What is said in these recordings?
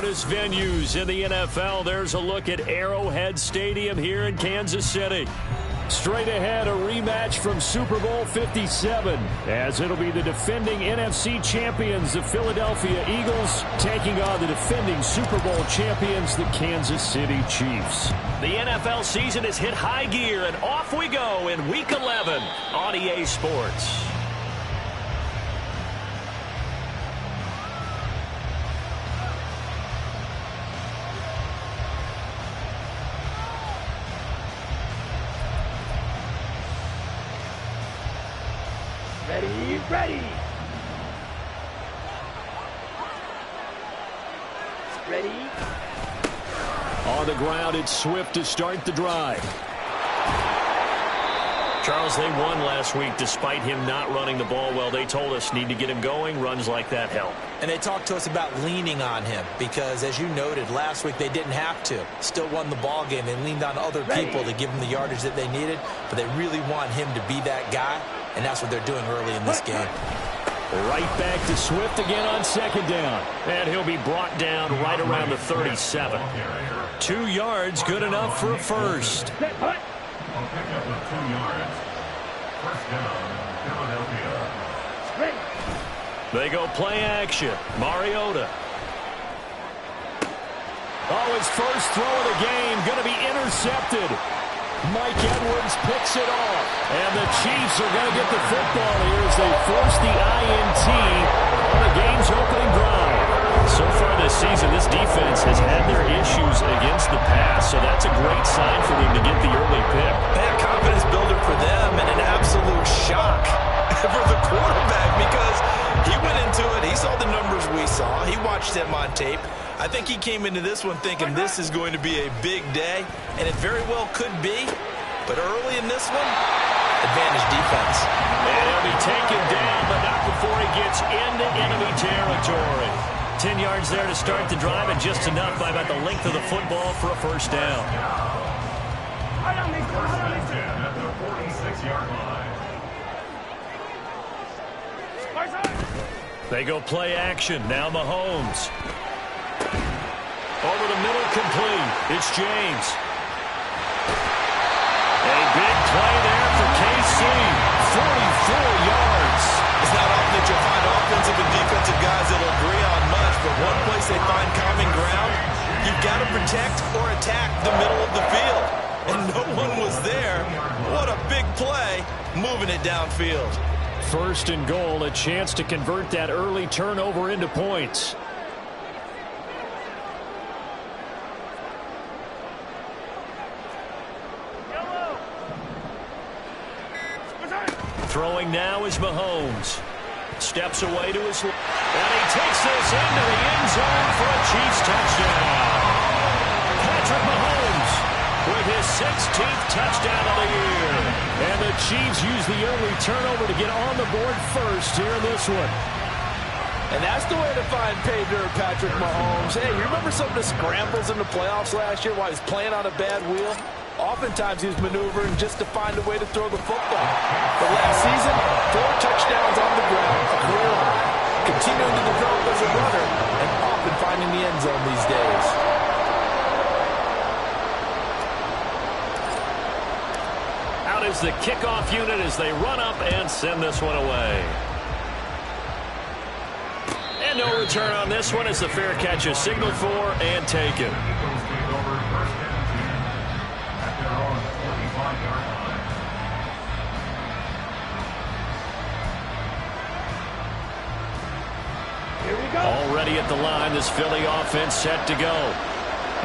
loudest venues in the NFL. There's a look at Arrowhead Stadium here in Kansas City. Straight ahead, a rematch from Super Bowl 57, as it'll be the defending NFC champions, the Philadelphia Eagles, taking on the defending Super Bowl champions, the Kansas City Chiefs. The NFL season has hit high gear, and off we go in Week 11 on EA Sports. Ready. On the ground, it's Swift to start the drive. Charles, they won last week despite him not running the ball well. They told us need to get him going. Runs like that help. And they talked to us about leaning on him because, as you noted, last week they didn't have to. Still won the ball game. They leaned on other people to give them the yardage that they needed, but they really want him to be that guy, and that's what they're doing early in this game. Right back to Swift again on second down. And he'll be brought down right around the 37. 2 yards, good enough for a first. They go play action. Mariota. Oh, his first throw of the game going to be intercepted. Mike Edwards picks it off. And the Chiefs are going to get the football here as they force the INT on the game's opening drive. So far this season, this defense has had their issues against the pass, so that's a great sign for them to get the early pick. A confidence builder for them and an absolute shock for the quarterback because he went into it. He saw the numbers we saw. He watched them on tape. I think he came into this one thinking this is going to be a big day, and it very well could be. But early in this one, advantage defense. And he'll be taken down, but not before he gets into enemy territory. 10 yards there to start the drive, and just enough by about the length of the football for a first down. At the 46-yard line. They go play action. Now Mahomes. Over the middle, complete. It's James. A big play there for KC. 44 yards. It's not often that you'll find offensive and defensive guys that will agree on much, but one place they find common ground, you've got to protect or attack the middle of the field. And no one was there. What a big play, moving it downfield. First and goal, a chance to convert that early turnover into points. Throwing now is Mahomes. Steps away to his left. And he takes this into the end zone for a Chiefs touchdown. Patrick Mahomes with his 16th touchdown of the year. And the Chiefs use the early turnover to get on the board first here in this one. And that's the way to find pay dirt, Patrick Mahomes. Hey, you remember some of the scrambles in the playoffs last year while he was playing on a bad wheel? Oftentimes he was maneuvering just to find a way to throw the football. But last season, 4 touchdowns on the ground, a career high, continuing to develop as a runner, and often finding the end zone these days. Out is the kickoff unit as they run up and send this one away. And no return on this one as the fair catch is signaled for and taken. Already at the line, this Philly offense set to go.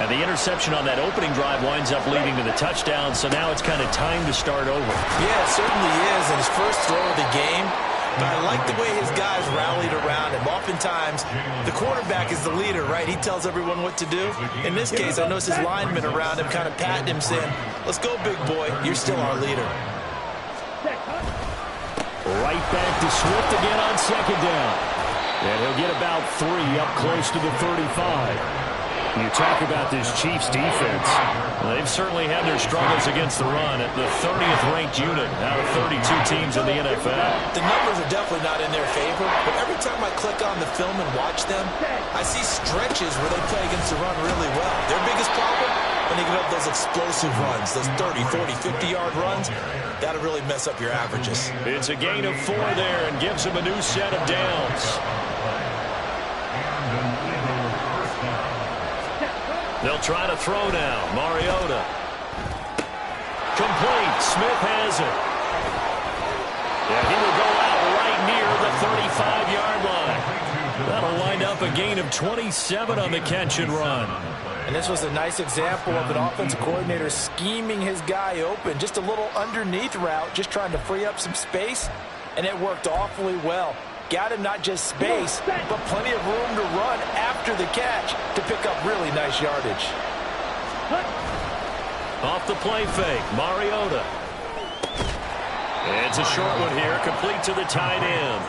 And the interception on that opening drive winds up leading to the touchdown, so now it's kind of time to start over. Yeah, it certainly is, and his first throw of the game. But I like the way his guys rallied around him. Oftentimes, the quarterback is the leader, right? He tells everyone what to do. In this case, I noticed his linemen around him kind of patting him, saying, "Let's go, big boy. You're still our leader." Right back to Swift again on second down. And he'll get about 3 up close to the 35. You talk about this Chiefs defense. Well, they've certainly had their struggles against the run at the 30th ranked unit out of 32 teams in the NFL. The numbers are definitely not in their favor, but every time I click on the film and watch them, I see stretches where they play against to run really well. Their biggest problem, when they get up those explosive runs, those 30, 40, 50-yard runs, that'll really mess up your averages. It's a gain of 4 there and gives them a new set of downs. They'll try to throw now. Mariota. Complete. Smith has it. Yeah, he will go out right near the 35-yard line. That'll wind up a gain of 27 on the catch and run. And this was a nice example of an offensive coordinator scheming his guy open. Just a little underneath route, just trying to free up some space, and it worked awfully well. Got him not just space, but plenty of room to run after the catch to pick up really nice yardage. Off the play fake, Mariota. It's a short one here, complete to the tight end.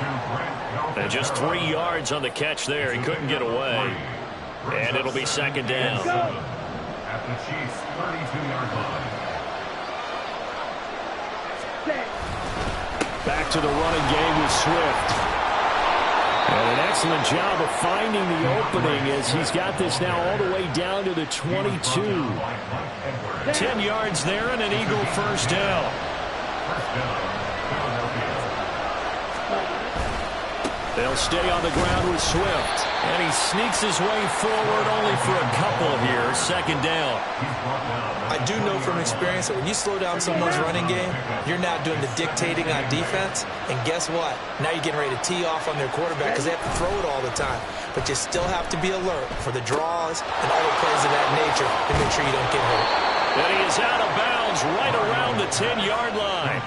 And just 3 yards on the catch there. He couldn't get away. And it'll be second down. At the Chiefs' 32-yard line. Back to the running game with Swift. And an excellent job of finding the opening as he's got this now all the way down to the 22. 10 yards there and an Eagle first down. They'll stay on the ground with Swift. And he sneaks his way forward only for a couple here. Second down. I do know from experience that when you slow down someone's running game, you're now doing the dictating on defense. And guess what? Now you're getting ready to tee off on their quarterback because they have to throw it all the time. But you still have to be alert for the draws and other plays of that nature to make sure you don't get hurt. And he is out of bounds right around the 10-yard line.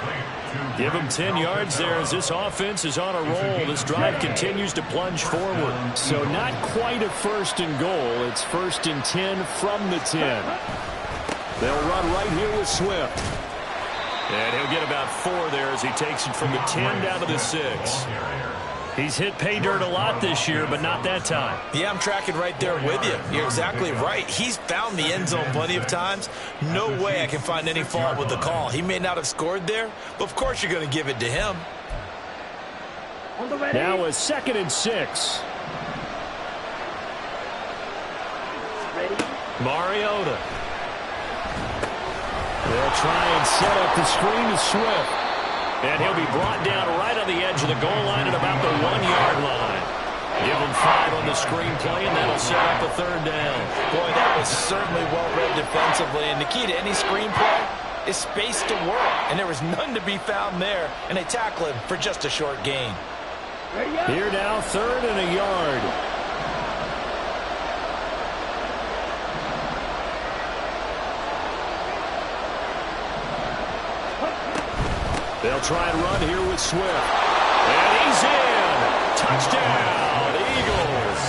Give him 10 yards there as this offense is on a roll. This drive continues to plunge forward. So not quite a first and goal. It's first and 10 from the 10. They'll run right here with Swift. And he'll get about 4 there as he takes it from the 10 down to the 6. He's hit pay dirt a lot this year, but not that time. Yeah, I'm tracking right there with you. You're exactly right. He's found the end zone plenty of times. No way I can find any fault with the call. He may not have scored there, but of course you're going to give it to him. Now a 2nd and 6. Mariota. They'll try and set up the screen to Swift. And he'll be brought down right on the edge of the goal line at about the 1-yard line. Give him 5 on the screenplay, and that'll set up a 3rd down. Boy, that was certainly well-read defensively. And the key to any screenplay is space to work. And there was none to be found there. And they tackle him for just a short gain. Here now, 3rd and a yard. They'll try and run here with Swift. And he's in. Touchdown, Eagles.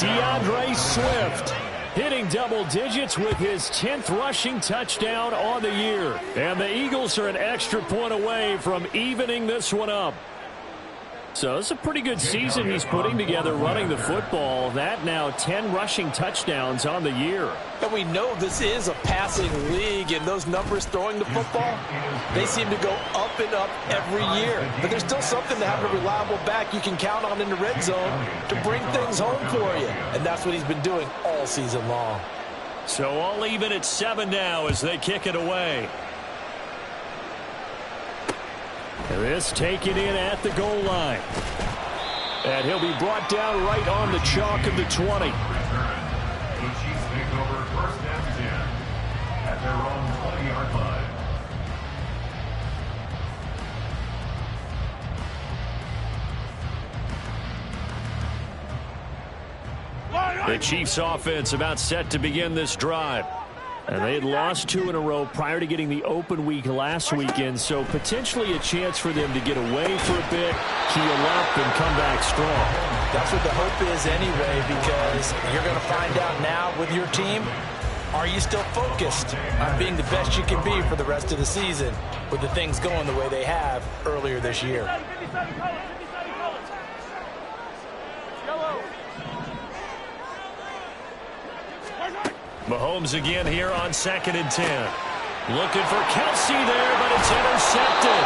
DeAndre Swift hitting double digits with his 10th rushing touchdown on the year. And the Eagles are an extra point away from evening this one up. So it's a pretty good season he's putting together running the football. That now 10 rushing touchdowns on the year. And we know this is a passing league, and those numbers throwing the football, they seem to go up and up every year. But there's still something to have a reliable back you can count on in the red zone to bring things home for you. And that's what he's been doing all season long. So all even at 7 now as they kick it away. This taken in at the goal line. And he'll be brought down right on the chalk of the 20. The Chiefs take over 1st and 10 at their own 20-yard line. The Chiefs offense about set to begin this drive. And they had lost 2 in a row prior to getting the open week last weekend, so potentially a chance for them to get away for a bit, keel up, and come back strong. That's what the hope is anyway, because you're going to find out now with your team, are you still focused on being the best you can be for the rest of the season with the things going the way they have earlier this year? Mahomes again here on 2nd and 10. Looking for Kelsey there, but it's intercepted.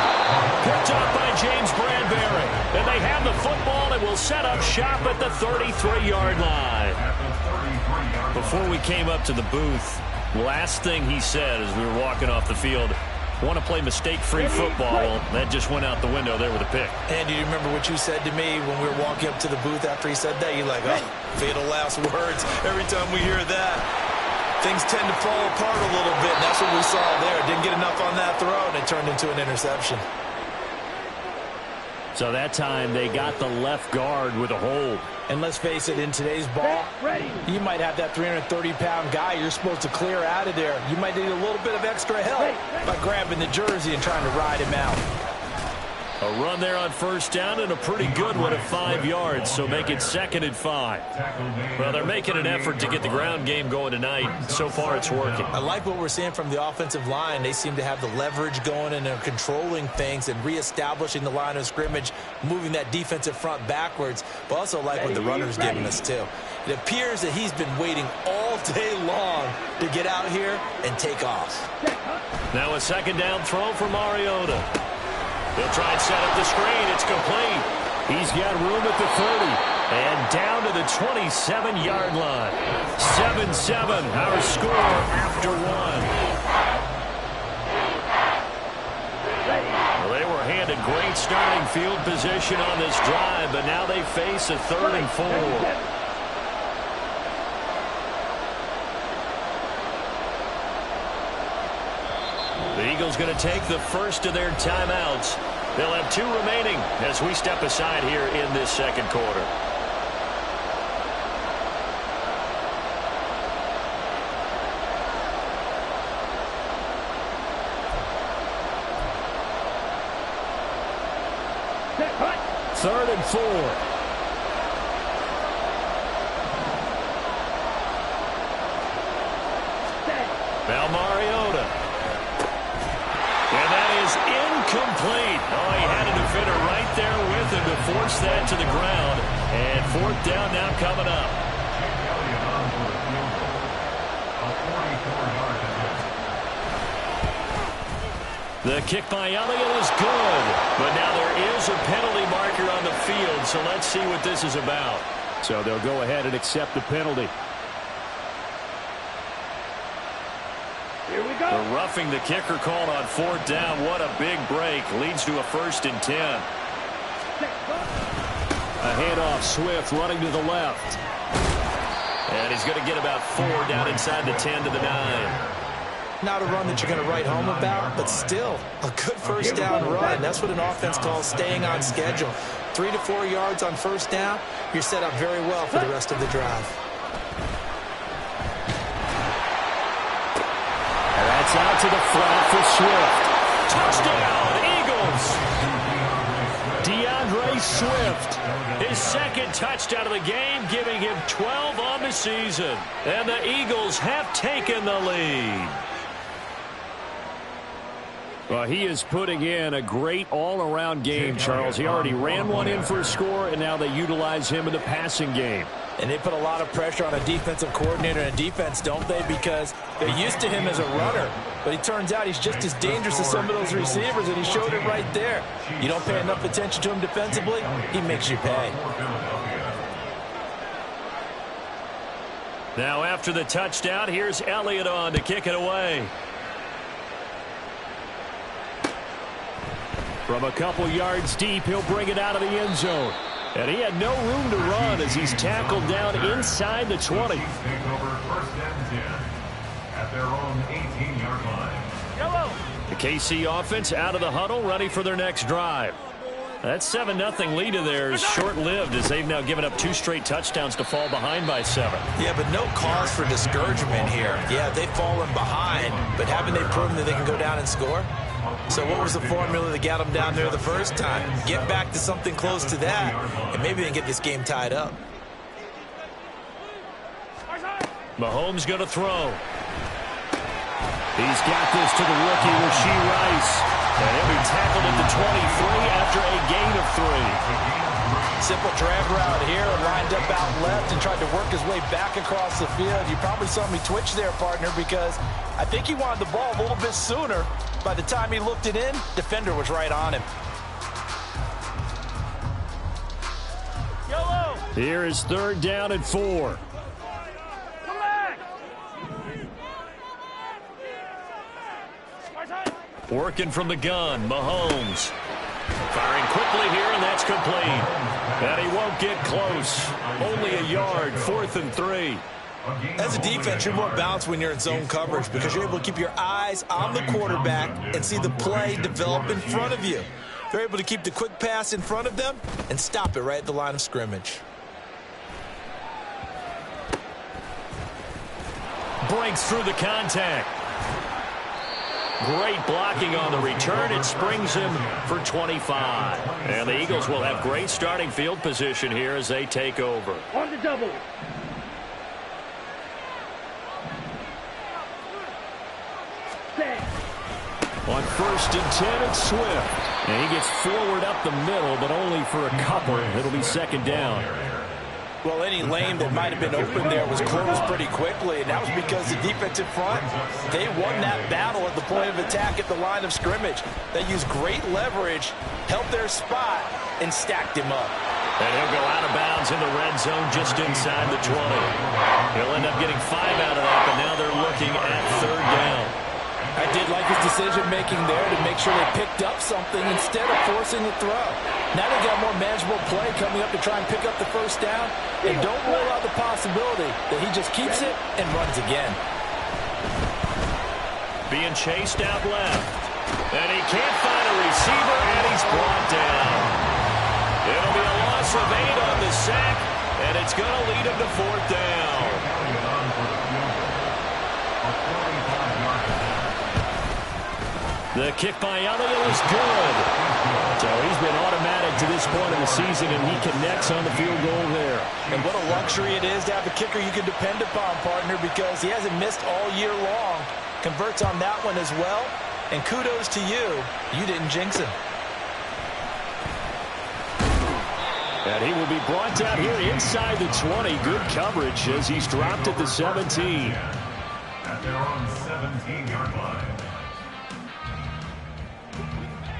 Picked up by James Bradbury. And they have the football and will set up shop at the 33-yard line. At the 33-yard Before we came up to the booth, last thing he said as we were walking off the field, want to play mistake-free football. Well, that just went out the window there with a pick. And do you remember what you said to me when we were walking up to the booth after he said that? You're like, oh, fatal last words. Every time we hear that, things tend to fall apart a little bit. And that's what we saw there. Didn't get enough on that throw, and it turned into an interception. So that time they got the left guard with a hold. And let's face it, in today's ball, you might have that 330-pound guy you're supposed to clear out of there. You might need a little bit of extra help by grabbing the jersey and trying to ride him out. A run there on first down and a pretty good one at 5 yards, so make it 2nd and 5. Well, they're making an effort to get the ground game going tonight. So far, it's working. I like what we're seeing from the offensive line. They seem to have the leverage going, and they're controlling things and reestablishing the line of scrimmage, moving that defensive front backwards. But also like what the runner's giving us, too. It appears that he's been waiting all day long to get out here and take off. Now a 2nd down throw for Mariota. He'll try and set up the screen. It's complete. He's got room at the 30. And down to the 27-yard line. 7-7, our score after 1. Well, they were handed great starting field position on this drive, but now they face a 3rd and 4. The Eagles going to take the first of their timeouts. They'll have 2 remaining as we step aside here in this 2nd quarter. Third and 4. Now Mariota. And that is incomplete. Oh, he had a defender right there with him to force that to the ground. And 4th down now coming up. The kick by Elliott is good. But now there is a penalty marker on the field, so let's see what this is about. So they'll go ahead and accept the penalty. Here we go. The roughing the kicker called on 4th down. What a big break. Leads to a 1st and 10. A handoff, Swift running to the left. And he's going to get about 4 down inside the 10 to the 9. Not a run that you're going to write home about, but still a good 1st down run. That's what an offense calls staying on schedule. 3 to 4 yards on 1st down. You're set up very well for the rest of the drive. That's out to the flat for Swift. Touchdown, Eagles! DeAndre Swift, his 2nd touchdown of the game, giving him 12 on the season. And the Eagles have taken the lead. Well, he is putting in a great all-around game, Charles. He already ran one in for a score, and now they utilize him in the passing game. And they put a lot of pressure on a defensive coordinator and a defense, don't they? Because they're used to him as a runner. But it turns out he's just as dangerous as some of those receivers, and he showed it right there. You don't pay enough attention to him defensively, he makes you pay. Now after the touchdown, here's Elliott on to kick it away. From a couple yards deep, he'll bring it out of the end zone. And he had no room to run as he's tackled down inside the 20. At their own 18-yard line. The KC offense out of the huddle, ready for their next drive. That 7-0 lead of theirs short-lived as they've now given up 2 straight touchdowns to fall behind by 7. Yeah, but no cause for discouragement here. Yeah, they've fallen behind, but haven't they proven that they can go down and score? So what was the formula that got them down there the first time? Get back to something close to that, and maybe they can get this game tied up. Mahomes going to throw. He's got this to the rookie, Rashee Rice. And he'll be tackled at the 23 after a gain of 3. Simple drag route here, lined up out left and tried to work his way back across the field. You probably saw me twitch there, partner, because I think he wanted the ball a little bit sooner. By the time he looked it in, defender was right on him. Here is 3rd down and 4. Working from the gun, Mahomes. Firing quickly here, and that's complete. And he won't get close. Only a yard, 4th and 3. As a defense, you're more balanced when you're in zone coverage because you're able to keep your eyes on the quarterback and see the play develop in front of you. They're able to keep the quick pass in front of them and stop it right at the line of scrimmage. Breaks through the contact. Great blocking on the return. It springs him for 25. And the Eagles will have great starting field position here as they take over. On the double. On 1st and 10, it's Swift. And he gets forward up the middle, but only for a couple. It'll be 2nd down. Well, any lane that might have been open there was closed pretty quickly, and that was because the defensive front, they won that battle at the point of attack at the line of scrimmage. They used great leverage, held their spot, and stacked him up. And he'll go out of bounds in the red zone just inside the 20. He'll end up getting 5 out of that, but now they're looking at 3rd down. I did like his decision-making there to make sure they picked up something instead of forcing the throw. Now they got more manageable play coming up to try and pick up the 1st down. And don't rule out the possibility that he just keeps it and runs again. Being chased out left. And he can't find a receiver, and he's brought down. It'll be a loss of 8 on the sack, and it's going to lead him to 4th down. The kick by Elliott is good. So he's been automatic to this point in the season, and he connects on the field goal there. And what a luxury it is to have a kicker you can depend upon, partner, because he hasn't missed all year long. Converts on that one as well. And kudos to you. You didn't jinx him. And he will be brought down here inside the 20. Good coverage as he's dropped at the 17. At their own 17-yard line.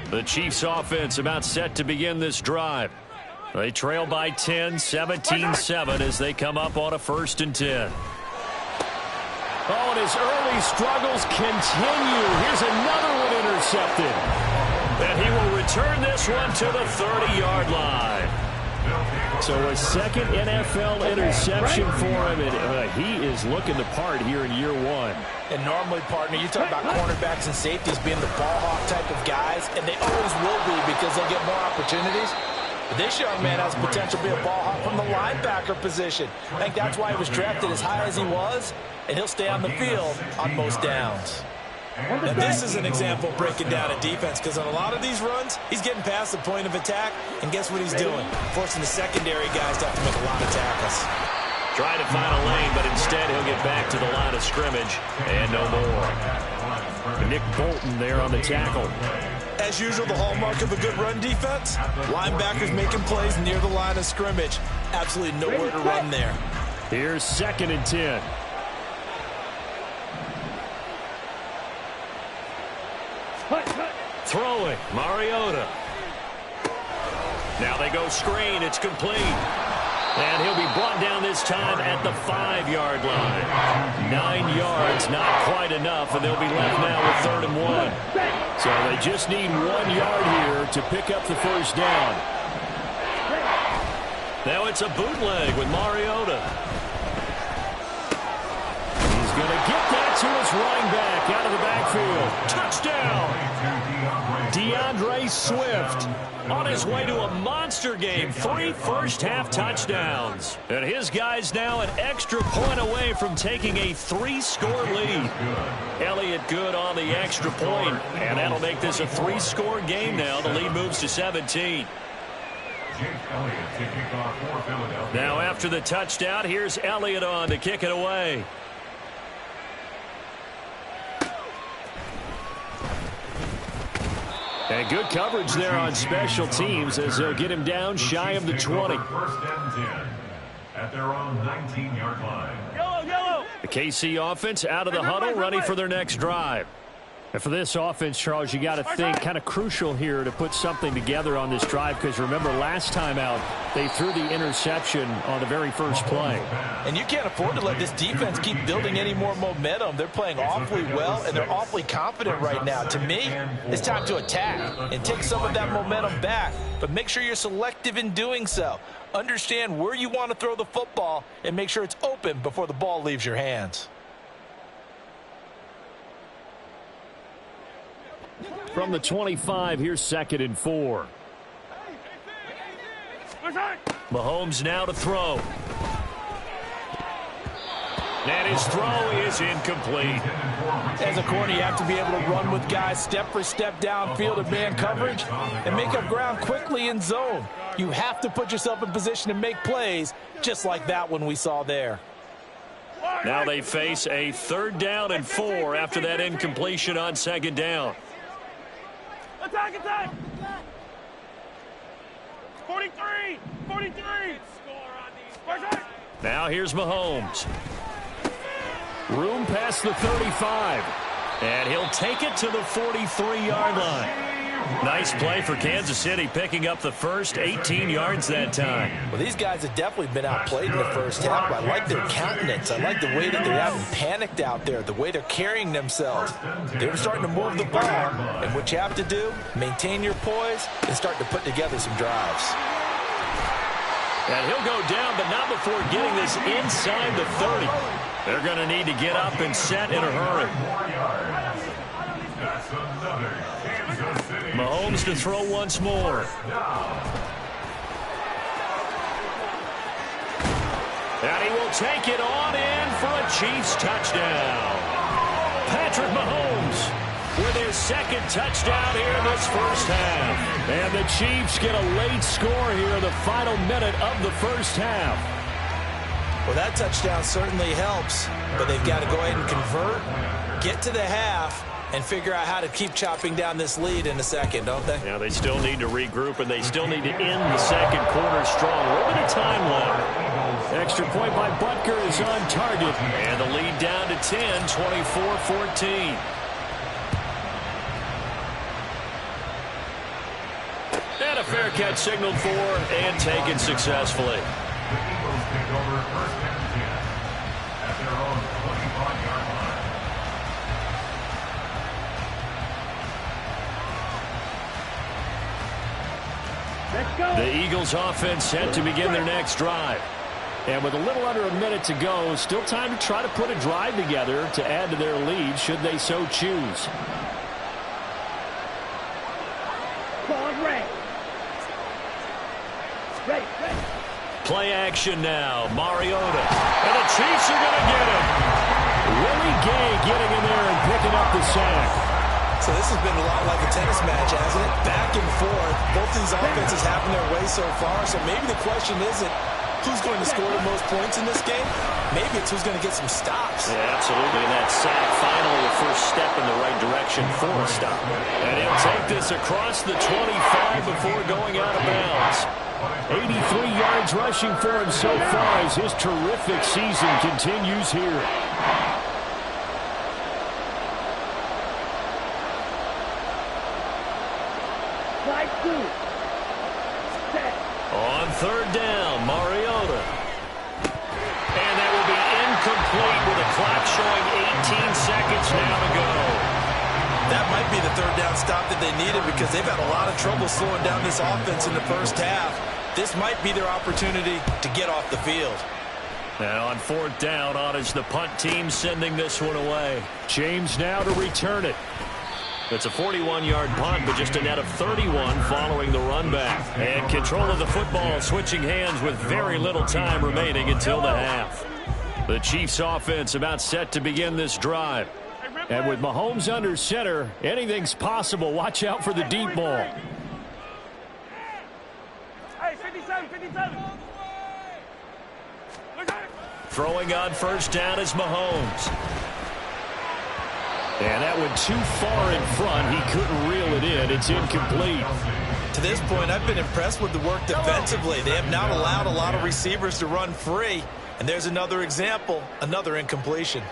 The Chiefs offense about set to begin this drive. They trail by 10, 17-7 as they come up on a 1st and 10. Oh, and his early struggles continue. Here's another one intercepted. And he will return this one to the 30-yard line. So a 2nd NFL interception for him, and he is looking the part here in year 1. And normally, partner, you talk about cornerbacks and safeties being the ball hawk type of guys, and they always will be because they'll get more opportunities. But this young man has potential to be a ball hawk from the linebacker position. I think that's why he was drafted as high as he was, and he'll stay on the field on most downs. Now, this is an example of breaking down a defense because on a lot of these runs, he's getting past the point of attack, and guess what he's doing? Forcing the secondary guys to have to make a lot of tackles. Trying to find a lane, but instead he'll get back to the line of scrimmage, and no more. Nick Bolton there on the tackle. As usual, the hallmark of a good run defense, linebackers making plays near the line of scrimmage. Absolutely nowhere to run there. Here's 2nd and 10. Throwing, Mariota. Now they go screen. It's complete. And he'll be brought down this time at the 5-yard line. 9 yards, not quite enough, and they'll be left now with 3rd and 1. So they just need 1 yard here to pick up the 1st down. Now it's a bootleg with Mariota. He's going to get that to his running back out of the backfield. Touchdown! DeAndre Swift on his way to a monster game. 3 first-half touchdowns. And his guys now an extra point away from taking a 3-score lead. Elliott good on the extra point, and that'll make this a 3-score game now. The lead moves to 17. Now after the touchdown, here's Elliott on to kick it away. And good coverage there on special teams as they'll get him down shy of the 20. At their own 19-yard line. The KC offense out of the huddle, ready for their next drive. And for this offense, Charles, you got to think kind of crucial here to put something together on this drive, because remember last time out they threw the interception on the very first play. And you can't afford to let this defense keep building any more momentum. They're playing awfully well, and they're awfully confident right now. To me, it's time to attack and take some of that momentum back, but make sure you're selective in doing so. Understand where you want to throw the football and make sure it's open before the ball leaves your hands. From the 25, here's 2nd and 4. Mahomes now to throw. And his throw is incomplete. As a corner, you have to be able to run with guys step for step downfield in man coverage and make up ground quickly in zone. You have to put yourself in position to make plays just like that one we saw there. Now they face a 3rd down and 4 after that incompletion on 2nd down. Attack, attack! 43! 43! Now here's Mahomes. Room past the 35. And he'll take it to the 43-yard line. Nice play for Kansas City, picking up the first 18 yards that time. Well, these guys have definitely been outplayed in the first half, but I like their countenance. I like the way that they haven't panicked out there, the way they're carrying themselves. They're starting to move the ball, and what you have to do, maintain your poise and start to put together some drives. And he'll go down, but not before getting this inside the 30. They're going to need to get up and set in a hurry. Mahomes to throw once more. And he will take it on in for a Chiefs touchdown. Patrick Mahomes with his 2nd touchdown here in this first half. And the Chiefs get a late score here in the final minute of the first half. Well, that touchdown certainly helps, but they've got to go ahead and convert, get to the half, and figure out how to keep chopping down this lead in a second, don't they? Yeah, they still need to regroup, and they still need to end the 2nd quarter strong. A little bit of time left. Extra point by Butker is on target. And the lead down to 10, 24-14. And a fair catch signaled for and taken successfully. The Eagles offense set to begin their next drive. And with a little under a minute to go, still time to try to put a drive together to add to their lead should they so choose. Play action now. Mariota. And the Chiefs are going to get him. Willie Gay getting in there and picking up the sack. So this has been a lot like a tennis match, hasn't it? Back and forth. Both these offenses having their way so far. So maybe the question isn't who's going to score the most points in this game. Maybe it's who's going to get some stops. Yeah, absolutely. And that sack finally a first step in the right direction for a stop. And he'll take this across the 25 before going out of bounds. 83 yards rushing for him so far as his terrific season continues here. On 3rd down, Mariota. And that will be incomplete with a clock showing 18 seconds now to go. That might be the 3rd down stop that they needed because they've had a lot of trouble slowing down this offense in the first half. This might be their opportunity to get off the field. Now on 4th down, on is the punt team sending this one away. James now to return it. It's a 41-yard punt, but just a net of 31 following the run back. And control of the football switching hands with very little time remaining until the half. The Chiefs offense about set to begin this drive. And with Mahomes under center, anything's possible. Watch out for the deep ball. Hey, 57, 57. Throwing on 1st down is Mahomes. And that went too far in front. He couldn't reel it in. It's incomplete. To this point, I've been impressed with the work defensively. They have not allowed a lot of receivers to run free. And there's another example, another incompletion.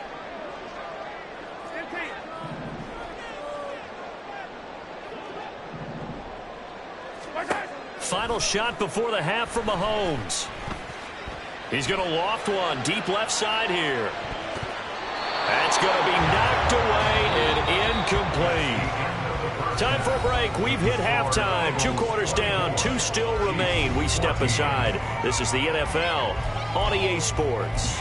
final shot before the half from Mahomes. He's going to loft one deep left side here. That's going to be knocked away and incomplete. Time for a break. We've hit halftime. 2 quarters down. 2 still remain. We step aside. This is the NFL on EA Sports.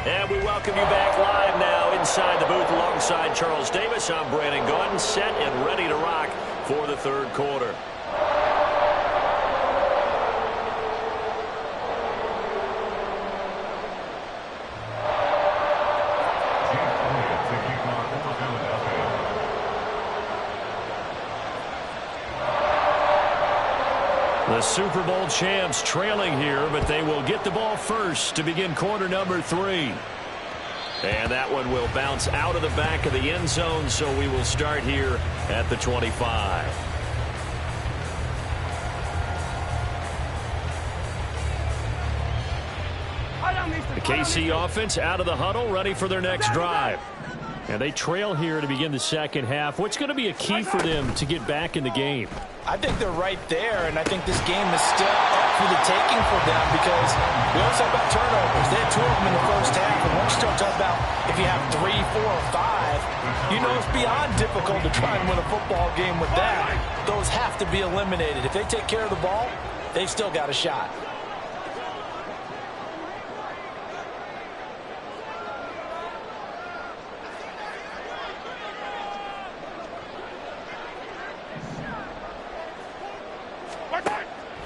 And we welcome you back live now inside the booth alongside Charles Davis. I'm Brandon Gaudin, set and ready to rock for the third quarter. The Super Bowl champs trailing here, but they will get the ball first to begin quarter number 3. And that one will bounce out of the back of the end zone, so we will start here at the 25. The KC offense out of the huddle, ready for their next drive. And they trail here to begin the second half. What's going to be a key for them to get back in the game? I think they're right there, and I think this game is still up for the taking for them because we always talk about turnovers. They had 2 of them in the first half, and once you start talking about if you have 3, 4, or 5, you know it's beyond difficult to try and win a football game with that. Those have to be eliminated. If they take care of the ball, they've still got a shot.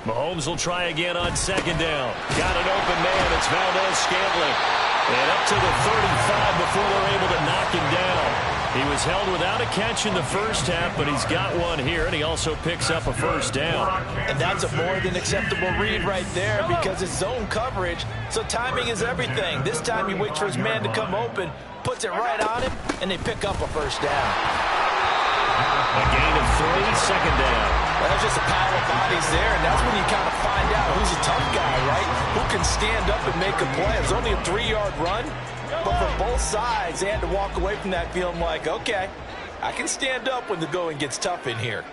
Mahomes will try again on second down. Got an open man. It's Valdez-Scantling. And up to the 35 before they're able to knock him down. He was held without a catch in the first half, but he's got one here, and he also picks up a first down. And that's a more than acceptable read right there because it's zone coverage, so timing is everything. This time he waits for his man to come open, puts it right on him, and they pick up a first down. A gain of 3, second down. There's just a pile of bodies there, and that's when you kind of find out who's a tough guy, right? Who can stand up and make a play. It was only a 3-yard run, but for both sides, they had to walk away from that feeling like, okay, I can stand up when the going gets tough in here.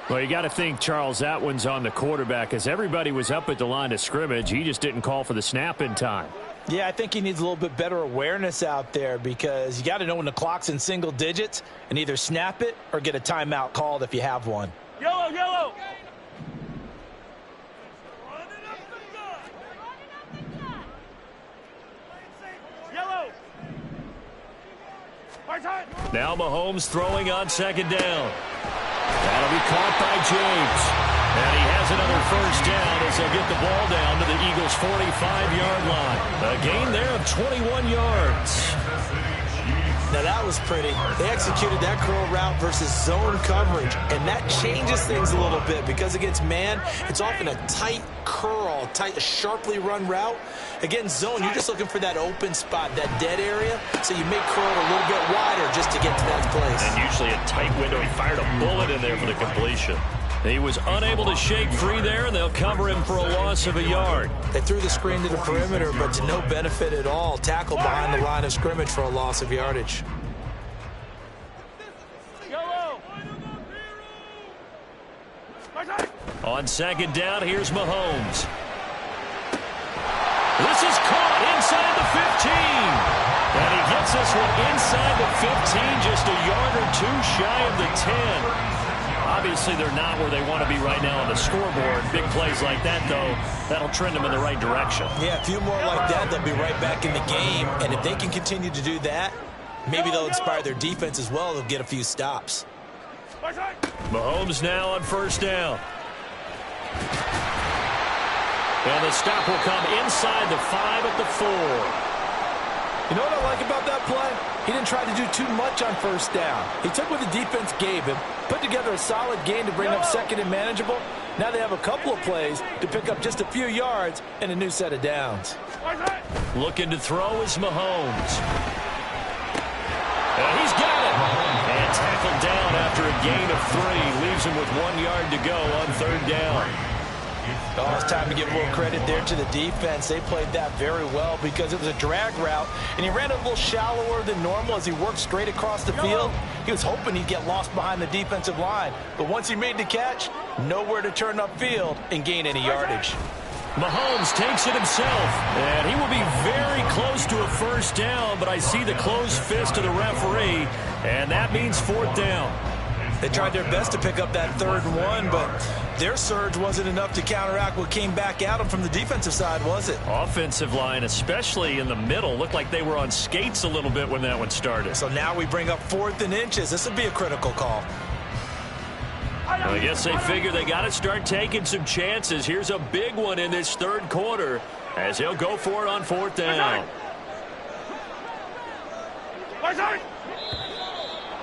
Well, you got to think, Charles, that one's on the quarterback as everybody was up at the line of scrimmage. He just didn't call for the snap in time. Yeah, I think he needs a little bit better awareness out there because you got to know when the clock's in single digits and either snap it or get a timeout called if you have one. Yellow, yellow. Yellow. Now Mahomes throwing on second down. That'll be caught by James. And he has another first down as they'll get the ball down to the Eagles' 45-yard line. A gain there of 21 yards. Now that was pretty. They executed that curl route versus zone coverage, and that changes things a little bit because against man, it's often a tight curl, sharply run route. Against zone, you're just looking for that open spot, that dead area, so you make curl a little bit wider just to get to that place. And usually a tight window. He fired a bullet in there for the completion. He was unable to shake free there, and they'll cover him for a loss of a yard. They threw the screen to the perimeter, but to no benefit at all. Tackled behind the line of scrimmage for a loss of yardage. On second down, here's Mahomes. This is caught inside the 15. And he gets this one inside the 15, just a yard or 2 shy of the 10. Obviously, they're not where they want to be right now on the scoreboard. Big plays like that, though, that'll trend them in the right direction. Yeah, a few more like that, they'll be right back in the game. And if they can continue to do that, maybe they'll inspire their defense as well. They'll get a few stops. Mahomes now on first down. And the stop will come inside the 5 at the 4. You know what I like about that play? He didn't try to do too much on first down. He took what the defense gave him, put together a solid gain to bring up second and manageable. Now they have a couple of plays to pick up just a few yards and a new set of downs. Looking to throw is Mahomes. And he's got it. And tackled down after a gain of 3. Leaves him with 1 yard to go on 3rd down. Oh, it's time to give a little credit there to the defense. They played that very well because it was a drag route, and he ran a little shallower than normal as he worked straight across the field. He was hoping he'd get lost behind the defensive line, but once he made the catch, nowhere to turn upfield and gain any yardage. Mahomes takes it himself, and he will be very close to a 1st down, but I see the closed fist of the referee, and that means 4th down. They tried their best to pick up that 3rd and 1, but their surge wasn't enough to counteract what came back at them from the defensive side, was it? Offensive line, especially in the middle, looked like they were on skates a little bit when that one started. So now we bring up 4th and inches. This would be a critical call. Well, I guess they figure they got to start taking some chances. Here's a big one in this 3rd quarter as he'll go for it on 4th down.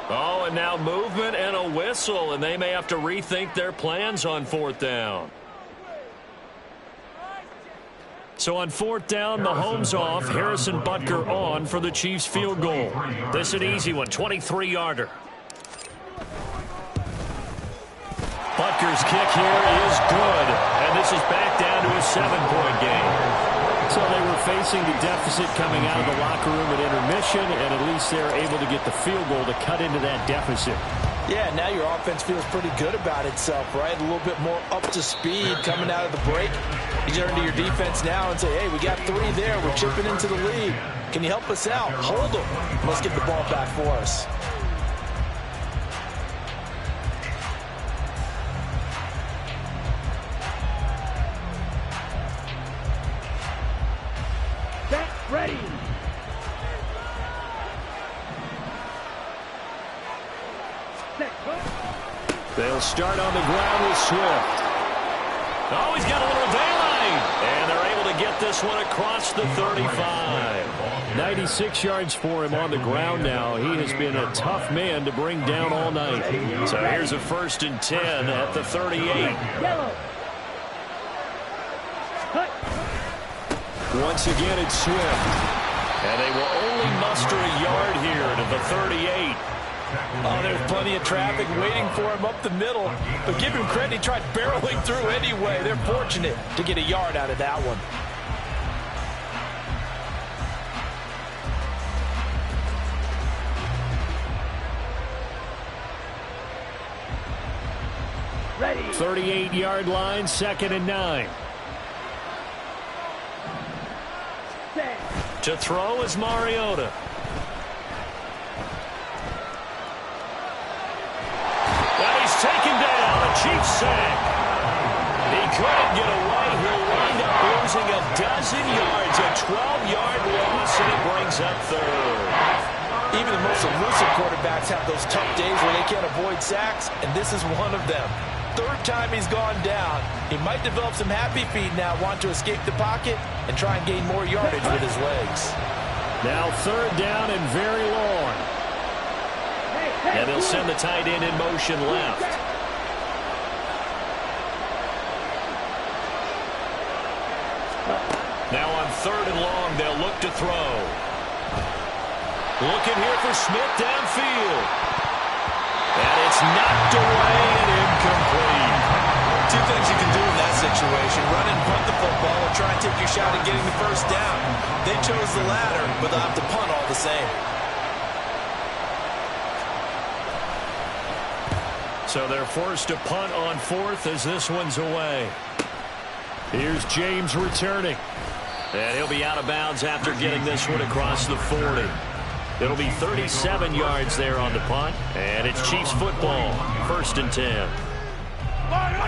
Oh, and now movement and a whistle, and they may have to rethink their plans on 4th down. So on 4th down, Mahomes off, Harrison Butker on for the Chiefs field goal. This is an easy one, 23-yarder. Butker's kick here is good, and this is back down to a 7-point game. So they were facing the deficit coming out of the locker room at intermission, and at least they're able to get the field goal to cut into that deficit. Yeah, now your offense feels pretty good about itself, right? A little bit more up to speed coming out of the break. You turn to your defense now and say, hey, we got 3 there. We're chipping into the lead. Can you help us out? Hold them. Let's get the ball back for us. Ready. They'll start on the ground with Swift. Oh, he's got a little daylight. And they're able to get this one across the 35. 96 yards for him on the ground now. He has been a tough man to bring down all night. So here's a 1st and 10 at the 38. Yellow. Once again, it's Swift. And they will only muster a yard here to the 38. Oh, there's plenty of traffic waiting for him up the middle. But give him credit, he tried barreling through anyway. They're fortunate to get a yard out of that one. Ready. 38-yard line, 2nd and 9. To throw is Mariota. Well, he's taken down. A Chiefs sack. He couldn't get away. He'll wind up losing a dozen yards. A 12-yard loss, and it brings up 3rd. Even the most elusive quarterbacks have those tough days where they can't avoid sacks, and this is one of them. 3rd time he's gone down. He might develop some happy feet now, want to escape the pocket and try and gain more yardage with his legs. Now 3rd down and very long. And they'll send the tight end in motion left. Now on 3rd and long, they'll look to throw. Looking here for Smith downfield. And it's knocked away and incomplete. 2 things you can do in that situation. Run and punt the football or try and take your shot at getting the 1st down. They chose the latter, but they'll have to punt all the same. So they're forced to punt on 4th as this one's away. Here's James returning. And he'll be out of bounds after getting this one across the 40. It'll be 37 yards there on the punt. And it's Chiefs football, 1st and 10.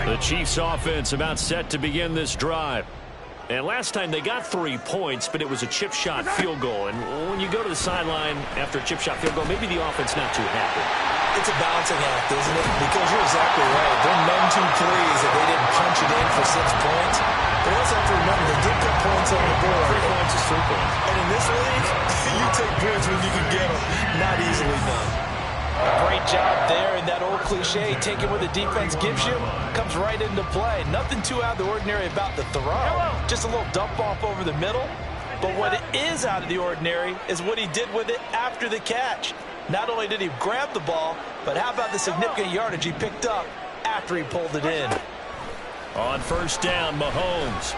The Chiefs offense about set to begin this drive. And last time they got 3 points, but it was a chip shot field goal. And when you go to the sideline after a chip shot field goal, maybe the offense not too happy. It's a balancing act, isn't it? Because you're exactly right. They're none too pleased that they didn't punch it in for 6 points. But also have to remember, they did put points on the board. 3 points is 3 points. And in this league, you take points when you can get them. Not easily done. A great job there, and that old cliche, taking what the defense gives you, comes right into play. Nothing too out of the ordinary about the throw. Just a little dump off over the middle. But what it is out of the ordinary is what he did with it after the catch. Not only did he grab the ball, but how about the significant yardage he picked up after he pulled it in? On first down, Mahomes.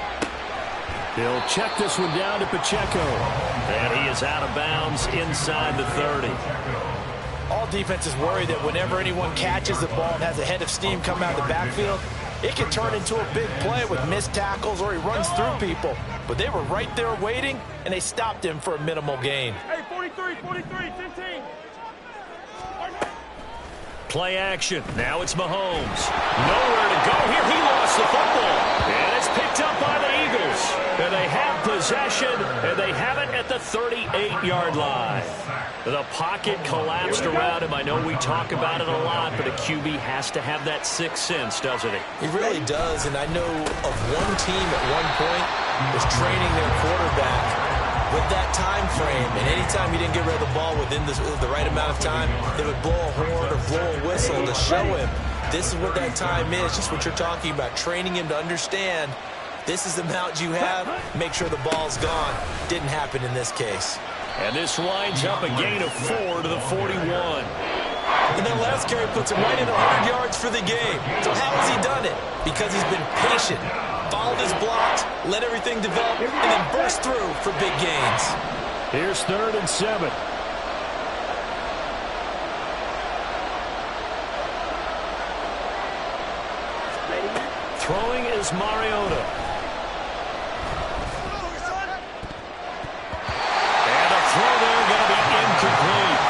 He'll check this one down to Pacheco. And he is out of bounds inside the 30. All defenses worry that whenever anyone catches the ball and has a head of steam come out of the backfield, it can turn into a big play with missed tackles or he runs through people. But they were right there waiting, and they stopped him for a minimal gain. Hey, 43, 15. Play action. Now it's Mahomes. Nowhere to go here. He lost the football. And it's picked up by the Eagles. And they have possession, and they have it at the 38-yard line. The pocket collapsed around him. I know we talk about it a lot, but a QB has to have that sixth sense, doesn't he? He really does, and I know of one team at one point was training their quarterback with that time frame, and anytime he didn't get rid of the ball within the right amount of time, they would blow a horn or blow a whistle to show him this is what that time is, just what you're talking about, training him to understand this is the amount you have, make sure the ball's gone. Didn't happen in this case. And this winds up a gain of 4 to the 41. And that last carry puts him right in 100 yards for the game. So how has he done it? Because he's been patient, followed his blocks, let everything develop, and then burst through for big gains. Here's 3rd and 7. Throwing is Mariota. And a throw there going to be incomplete.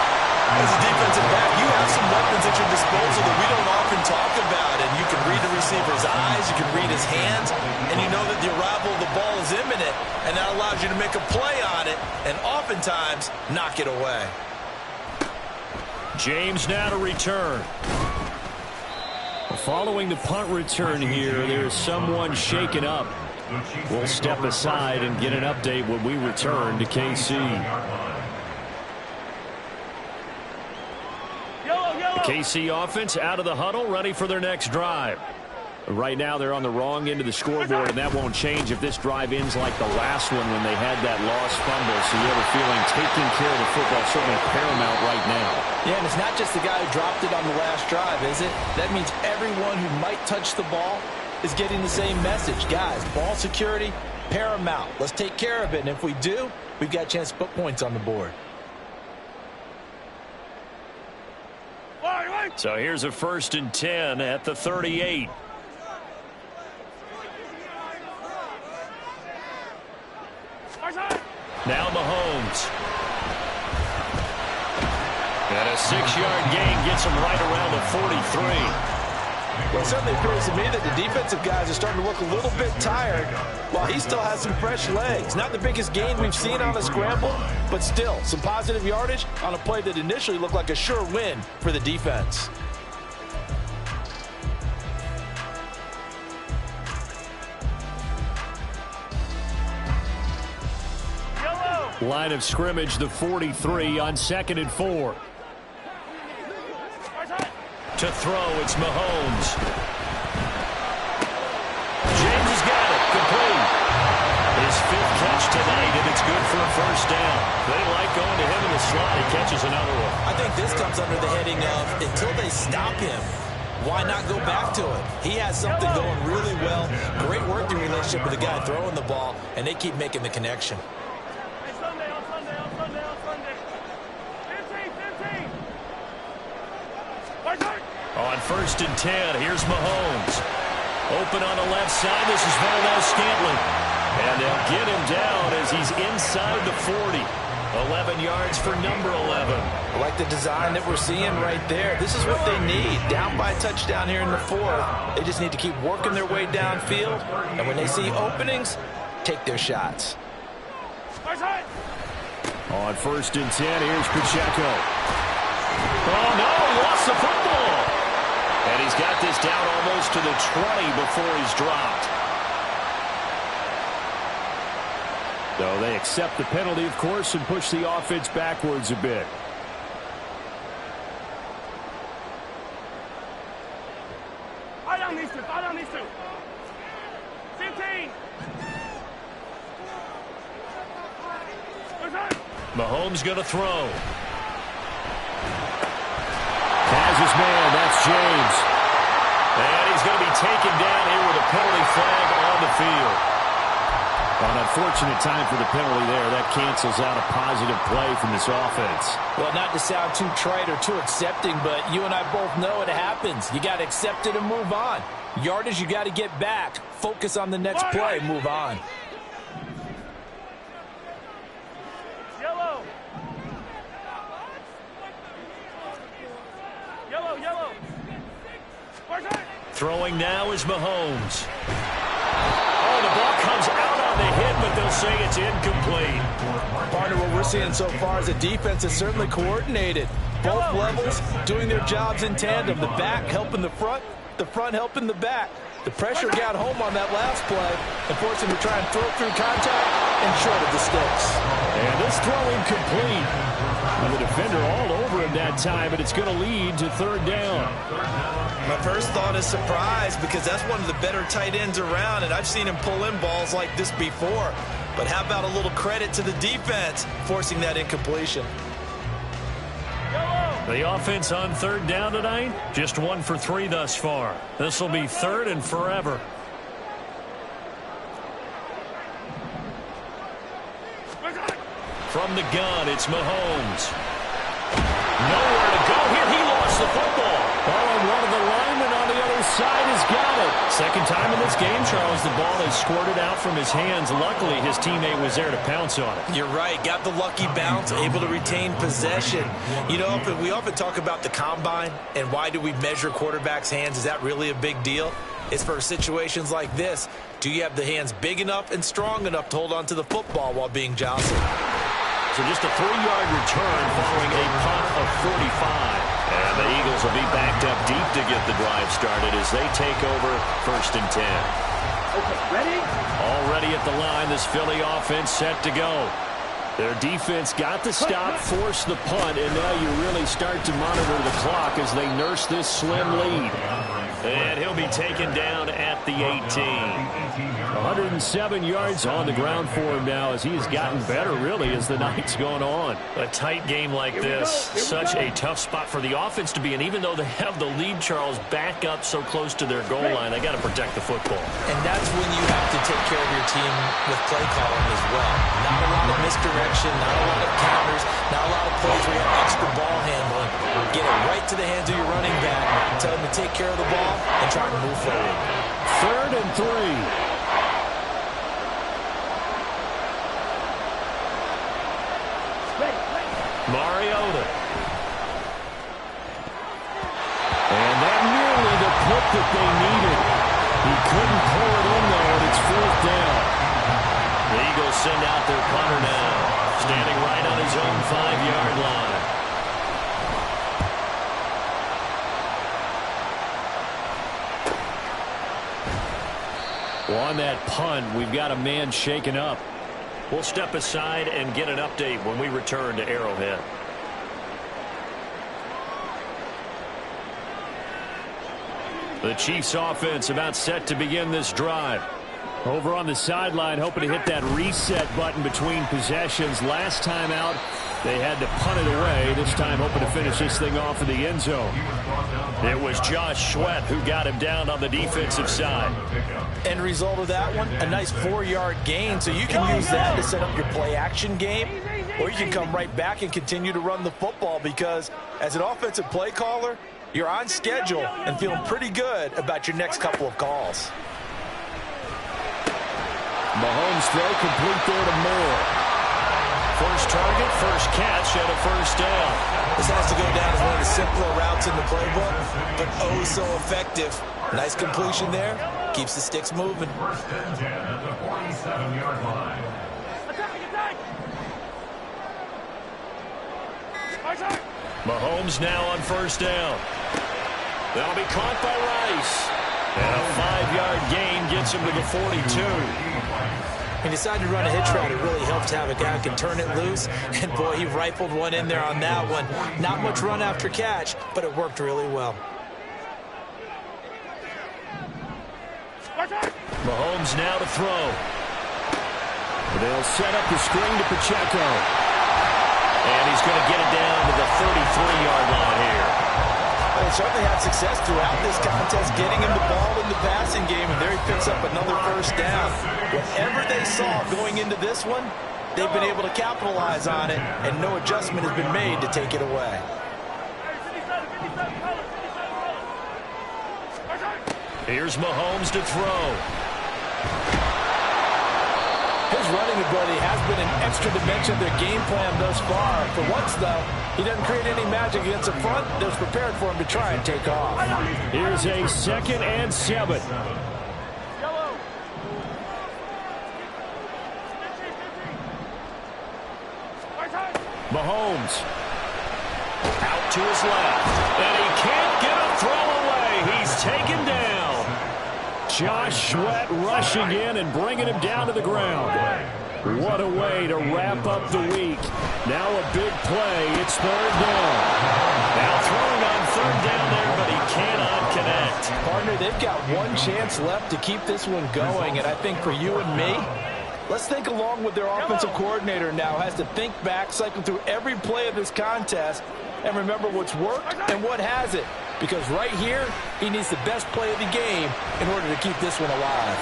As a defensive back, you have some weapons at your disposal that we don't often talk about. And you can read the receiver's eyes, you can read his hands, and you know that the arrival of the ball is imminent, and that allows you to make a play on it and oftentimes knock it away. James now to return. Following the punt return here, there's someone shaken up. We'll step aside and get an update when we return to KC. The KC offense out of the huddle, ready for their next drive. Right now they're on the wrong end of the scoreboard, and that won't change if this drive ends like the last one when they had that lost fumble. So you have a feeling taking care of the football is certainly paramount right now. Yeah, and it's not just the guy who dropped it on the last drive, is it? That means everyone who might touch the ball is getting the same message. Guys, ball security, paramount. Let's take care of it, and if we do, we've got a chance to put points on the board. So here's a 1st and 10 at the 38. Now Mahomes. And a 6-yard gain gets him right around the 43. Well, it certainly appears to me that the defensive guys are starting to look a little bit tired while he still has some fresh legs. Not the biggest gain we've seen on a scramble, but still some positive yardage on a play that initially looked like a sure win for the defense. Line of scrimmage, the 43 on 2nd and 4. To throw, it's Mahomes. James has got it, complete. His 5th catch tonight, and it's good for a 1st down. They like going to him in the slot. He catches another one. I think this comes under the heading of until they stop him, why not go back to it? He has something going really well. Great working relationship with the guy throwing the ball, and they keep making the connection. On 1st and 10, here's Mahomes. Open on the left side, this is Valdes-Scantling. And they'll get him down as he's inside the 40. 11 yards for number 11. I like the design that we're seeing right there. This is what they need. Down by a touchdown here in the 4th. They just need to keep working their way downfield. And when they see openings, take their shots. On 1st and 10, here's Pacheco. Oh, no, he lost the football. And he's got this down almost to the 20 before he's dropped. So they accept the penalty, of course, and push the offense backwards a bit. Fire down these two. 15. Mahomes going to throw. his man. That's James. And he's going to be taken down here with a penalty flag on the field. An unfortunate time for the penalty there. That cancels out a positive play from this offense. Well, not to sound too trite or too accepting, but you and I both know it happens. You got to accept it and move on. Yardage, you got to get back. Focus on the next play. Move on. Yellow. Yellow, yellow. Throwing now is Mahomes. Oh, the ball comes out on the hit, but they'll say it's incomplete. Partner, what we're seeing so far is a defense is certainly coordinated. Both levels doing their jobs in tandem. The back helping the front helping the back. The pressure got home on that last play and forced him to try and throw through contact and short of the sticks. And this throw incomplete. And the defender all over him that time, but it's going to lead to third down. My first thought is surprise because that's one of the better tight ends around, and I've seen him pull in balls like this before. But how about a little credit to the defense forcing that incompletion? The offense on third down tonight, just 1 for 3 thus far. This will be third and forever. From the gun, it's Mahomes. Nowhere to go here. He lost the football. Oh, and one of the linemen on the other side has got it. Second time in this game, Charles, the ball has squirted out from his hands. Luckily, his teammate was there to pounce on it. You're right. Got the lucky bounce, able to retain possession. You know, we often talk about the combine and why do we measure quarterbacks' hands. Is that really a big deal? It's for situations like this. Do you have the hands big enough and strong enough to hold on to the football while being jostled? So just a 3-yard return following a punt of 45. And the Eagles will be backed up deep to get the drive started as they take over 1st and 10. Okay, ready? Already at the line, this Philly offense set to go. Their defense got the stop, forced the punt, and now you really start to monitor the clock as they nurse this slim lead. And he'll be taken down at the 18. 107 yards on the ground for him now as he's gotten better, really, as the night's gone on. A tight game like this, such a tough spot for the offense to be in. Even though they have the lead, Charles, back up so close to their goal line, they got to protect the football. And that's when you have to take care of your team with play calling as well. Not a lot of misdirection, not a lot of counters, not a lot of plays where you have extra ball handling. Get it right to the hands of your running back, tell him to take care of the ball, and try to move forward. 3rd and 3. Mariota. And that nearly the pick that they needed. He couldn't pull it in there, and it's 4th down. The Eagles send out their punter now, standing right on his own 5-yard line. Well, on that punt, we've got a man shaken up. We'll step aside and get an update when we return to Arrowhead. The Chiefs offense about set to begin this drive. Over on the sideline, hoping to hit that reset button between possessions. Last time out, they had to punt it away. This time, hoping to finish this thing off in the end zone. It was Josh Sweat who got him down on the defensive side. End result of that one, a nice 4-yard gain. So you can use that to set up your play-action game, or you can come right back and continue to run the football because as an offensive play caller, you're on schedule and feeling pretty good about your next couple of calls. Mahomes throw complete there to Moore. First target, first catch, and a 1st down. This has to go down as one of the simpler routes in the playbook, but oh so effective. Nice completion there. Keeps the sticks moving. 1st and 10 at the 47-yard line. Attack! Mahomes now on 1st down. That'll be caught by Rice. And a 5-yard gain gets him to the 42. He decided to run a hitch route. It really helped to have a guy who can turn it loose. And, boy, he rifled one in there on that one. Not much run after catch, but it worked really well. Mahomes now to throw. They'll set up the screen to Pacheco. And he's going to get it down to the 33-yard line here. Well, he certainly had success throughout this contest, getting him the ball in the passing game, and there he picks up another first down. Whatever they saw going into this one, they've been able to capitalize on it, and no adjustment has been made to take it away. Here's Mahomes to throw. His running ability has been an extra dimension of their game plan thus far. For once, though, he doesn't create any magic against the front. They're prepared for him to try and take off. Here's a 2nd and 7. Mahomes out to his left, and he can't get a throw away. He's taken down. Josh Sweat rushing in and bringing him down to the ground. What a way to wrap up the week. Now a big play. It's 3rd down. Now throwing on 3rd down there, but he cannot connect. Partner, they've got one chance left to keep this one going, and I think for you and me, let's think along with their offensive coordinator now. Has to think back, cycle through every play of this contest, and remember what's worked and what hasn't. Because right here, he needs the best play of the game in order to keep this one alive.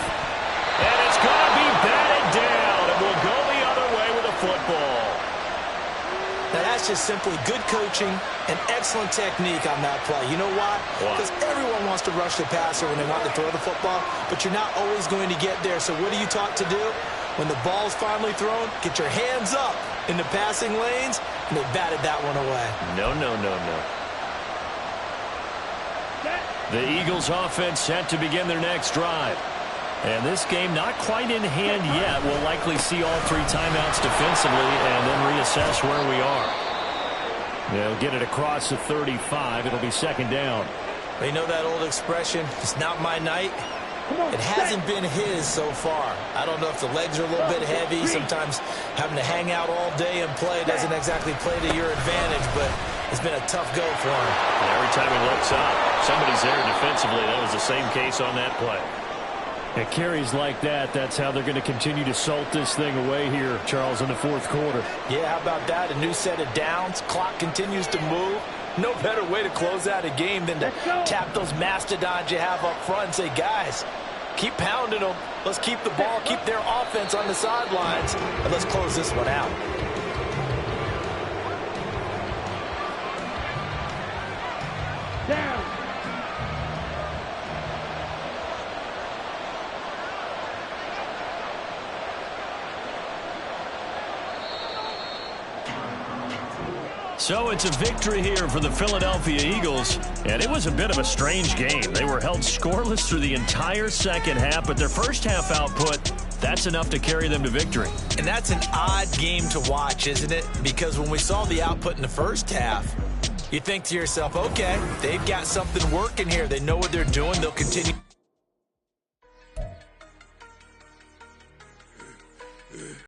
And it's going to be batted down, and we'll go the other way with a football. Now, that's just simply good coaching and excellent technique on that play. You know why? Because everyone wants to rush the passer when they want to throw the football, but you're not always going to get there. So what are you taught to do? When the ball's finally thrown, get your hands up in the passing lanes, and they batted that one away. No. The Eagles offense set to begin their next drive. And this game not quite in hand yet. We'll likely see all 3 timeouts defensively and then reassess where we are. They'll get it across the 35. It'll be 2nd down. You know that old expression, it's not my night? It hasn't been his so far. I don't know if the legs are a little bit heavy. Sometimes having to hang out all day and play doesn't exactly play to your advantage, but it's been a tough go for him. And every time he looks up, somebody's there defensively. That was the same case on that play. At carries like that, that's how they're going to continue to salt this thing away here, Charles, in the 4th quarter. Yeah, how about that? A new set of downs. Clock continues to move. No better way to close out a game than to tap those mastodons you have up front and say, guys, keep pounding them. Let's keep the ball, keep their offense on the sidelines, and let's close this one out. Down. So it's a victory here for the Philadelphia Eagles, and it was a bit of a strange game. They were held scoreless through the entire 2nd half, but their first half output, that's enough to carry them to victory. And that's an odd game to watch, isn't it? Because when we saw the output in the first half, you think to yourself, okay, they've got something working here. They know what they're doing. They'll continue.